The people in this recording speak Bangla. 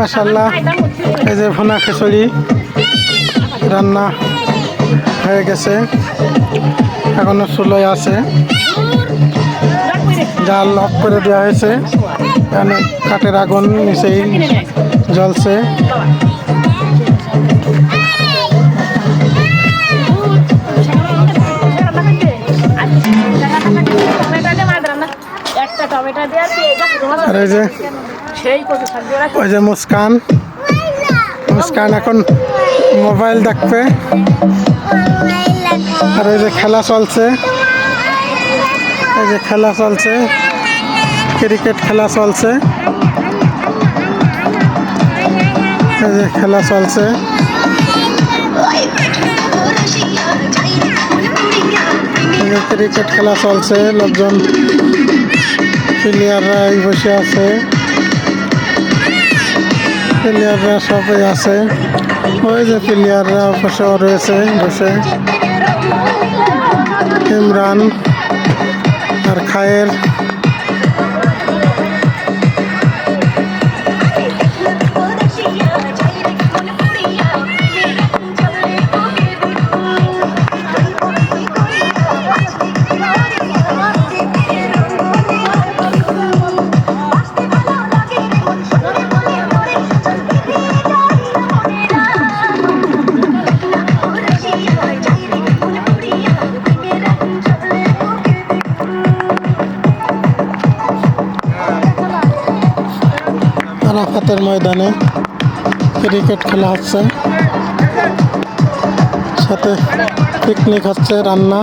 মাশাআল্লাহ এই যে ভুনা খিচুড়ি রান্না হয়ে গেছে, এখনো চুলোয় আছে, জাল অফ করে দেওয়া হয়েছে, এখানে কাঠের আগুন নিচেই জ্বলছে। আর ওই যে মুস্কান এখন মোবাইল দেখবে। আর এই যে খেলা চলছে, ক্রিকেট খেলা চলছে, এই যে খেলা চলছে। ক্রিকেট খেলা চলছে, লোকজন প্লেয়াররা বসে আছে, প্লেয়াররা সবাই আছে, ওই যে প্লেয়াররা বসেও রয়েছে বসে, ইমরান আর খায়ের। আরাফাতের ময়দানে ক্রিকেট খেলা হচ্ছে, সাথে পিকনিক হচ্ছে, রান্না।